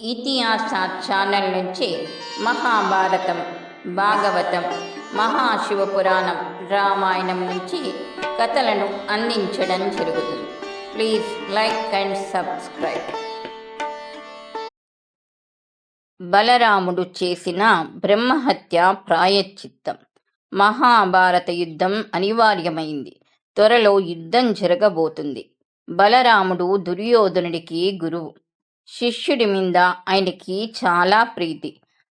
ఇతిహాస ఛానల్ నుంచి మహాభారతం, భాగవతం, మహాశివపురాణం, రామాయణం నుంచి కథలను అందించడం జరుగుతుంది. Please like and subscribe. బలరాముడు చేసిన బ్రహ్మహత్య ప్రాయశ్చిత్తం. మహాభారత యుద్ధం అనివార్యమైంది. త్వరలో యుద్ధం జరగబోతుంది. బలరాముడు దుర్యోధనుడికి గురువు. శిష్యుడి మీద ఆయనకి చాలా ప్రీతి.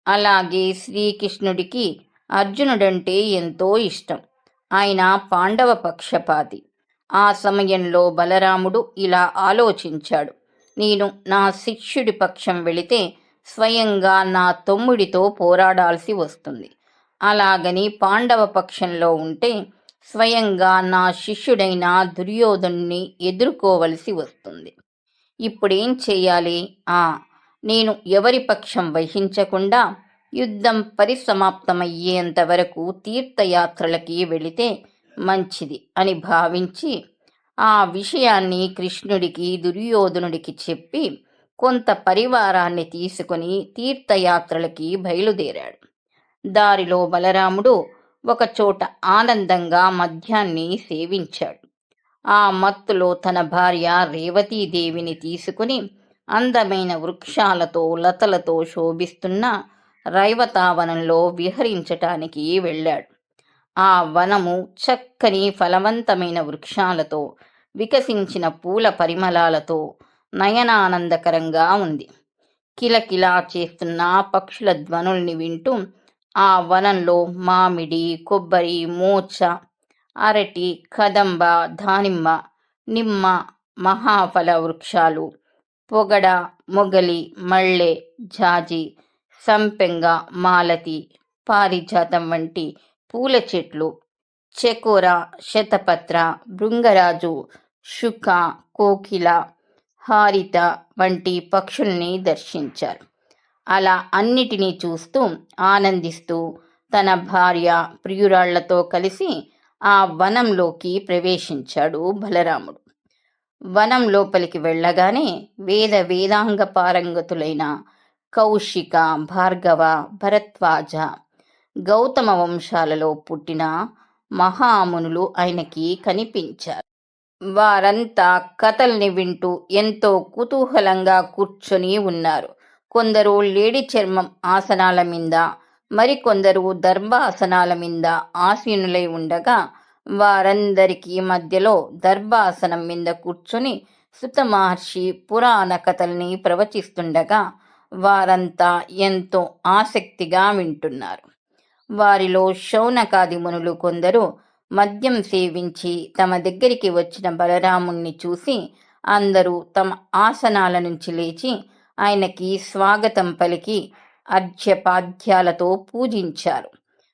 అలాగే శ్రీకృష్ణుడికి అర్జునుడంటే ఎంతో ఇష్టం. ఆయన పాండవ పక్షపాతి. ఆ సమయంలో బలరాముడు ఇలా ఆలోచించాడు, నేను నా శిష్యుడి పక్షం వెళితే స్వయంగా నా తమ్ముడితో పోరాడాల్సి వస్తుంది. అలాగని పాండవ పక్షంలో ఉంటే స్వయంగా నా శిష్యుడైన దుర్యోధనుని ఎదుర్కోవలసి వస్తుంది. ఇప్పుడేం చెయ్యాలి? నేను ఎవరి పక్షం వహించకుండా యుద్ధం పరిసమాప్తమయ్యేంత వరకు తీర్థయాత్రలకి వెళితే మంచిది అని భావించి ఆ విషయాన్ని కృష్ణుడికి దుర్యోధనుడికి చెప్పి కొంత పరివారాన్ని తీసుకుని తీర్థయాత్రలకి బయలుదేరాడు. దారిలో బలరాముడు ఒకచోట ఆనందంగా మద్యాన్ని సేవించాడు. ఆ మత్తులో తన భార్య రేవతీదేవిని తీసుకుని అందమైన వృక్షాలతో లతలతో శోభిస్తున్న రైవతావనంలో విహరించటానికి వెళ్ళాడు. ఆ వనము చక్కని ఫలవంతమైన వృక్షాలతో వికసించిన పూల పరిమళాలతో నయనానందకరంగా ఉంది. కిలకిలా చేస్తున్న పక్షుల ధ్వనుల్ని వింటూ ఆ వనంలో మామిడి, కొబ్బరి, మోచ, అరటి, కదంబ, దానిమ్మ, నిమ్మ, మహాఫల వృక్షాలు, పొగడ, మొగలి, మళ్ళె, జాజి, సంపెంగ, మాలతి, పారిజాతం వంటి పూల చెట్లు, చెకోర, శతపత్ర, భృంగరాజు, శుక, కోకిల, హారిత వంటి పక్షుల్ని దర్శించారు. అలా అన్నిటినీ చూస్తూ ఆనందిస్తూ తన భార్య ప్రియురాళ్లతో కలిసి ఆ వనంలోకి ప్రవేశించాడు బలరాముడు. వనం లోపలికి వెళ్ళగానే వేదాంగ పారంగతులైన కౌశిక, భార్గవ, భరద్వాజ, గౌతమ వంశాలలో పుట్టిన మహామునులు ఆయనకి కనిపించారు. వారంతా కథల్ని వింటూ ఎంతో కుతూహలంగా కూర్చొని ఉన్నారు. కొందరు లేడి చర్మం ఆసనాల మీద, మరికొందరు దర్భాసనాల మీద ఆసీనులై ఉండగా వారందరికీ మధ్యలో దర్భాసనం మీద కూర్చొని సుత మహర్షి పురాణ కథల్ని ప్రవచిస్తుండగా వారంతా ఎంతో ఆసక్తిగా వింటున్నారు. వారిలో శౌనకాది మునులు కొందరు మద్యం సేవించి తమ దగ్గరికి వచ్చిన బలరాముణ్ణి చూసి అందరూ తమ ఆసనాల నుంచి లేచి ఆయనకి స్వాగతం పలికి అర్ఘ్యపాద్యాలతో పూజించారు.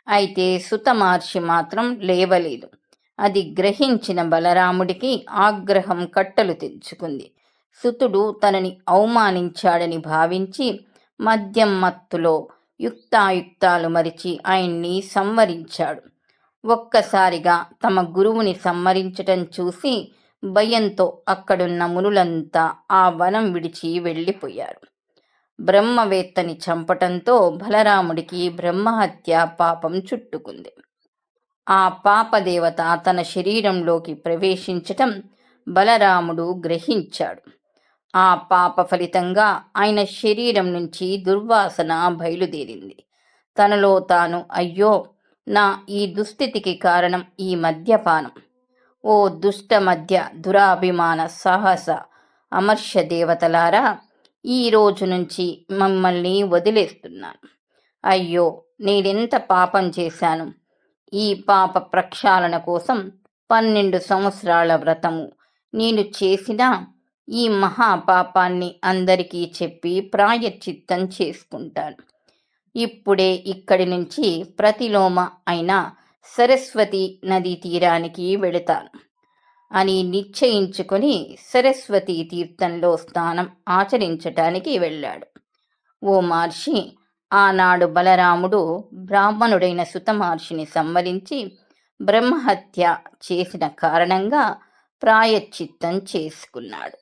అయితే సుత మహర్షి మాత్రం లేవలేదు. అది గ్రహించిన బలరాముడికి ఆగ్రహం కట్టలు తెంచుకుంది. సుతుడు తనని అవమానించాడని భావించి మద్యం మత్తులో యుక్తాయుక్తాలు మరిచి ఆయన్ని సంవరించాడు. ఒక్కసారిగా తమ గురువుని సంహరించటం చూసి భయంతో అక్కడున్న మునులంతా ఆ వనం విడిచి వెళ్ళిపోయారు. బ్రహ్మవేత్తని చంపటంతో బలరాముడికి బ్రహ్మహత్య పాపం చుట్టుకుంది. ఆ పాపదేవత తన శరీరంలోకి ప్రవేశించటం బలరాముడు గ్రహించాడు. ఆ పాప ఫలితంగా ఆయన శరీరం నుంచి దుర్వాసన బయలుదేరింది. తనలో తాను, అయ్యో, నా ఈ దుస్థితికి కారణం ఈ మద్యపానం. ఓ దుష్ట మధ్య దురాభిమాన సాహస అమర్ష దేవతలారా, ఈ రోజు నుంచి మమ్మల్ని వదిలేస్తున్నాను. అయ్యో, నేనెంత పాపం చేశాను. ఈ పాప ప్రక్షాళన కోసం 12 సంవత్సరాల వ్రతము నేను చేసిన ఈ మహాపాపాన్ని అందరికీ చెప్పి ప్రాయశ్చిత్తం చేసుకుంటాను. ఇప్పుడే ఇక్కడి నుంచి ప్రతిలోమ అయిన సరస్వతి నదీ తీరానికి వెళతాను అని నిశ్చయించుకొని సరస్వతీ తీర్థంలో స్నానం ఆచరించటానికి వెళ్ళాడు. ఓ మహర్షి, ఆనాడు బలరాముడు బ్రాహ్మణుడైన సుత మహర్షిని సంహరించి బ్రహ్మహత్య చేసిన కారణంగా ప్రాయశ్చిత్తం చేసుకున్నాడు.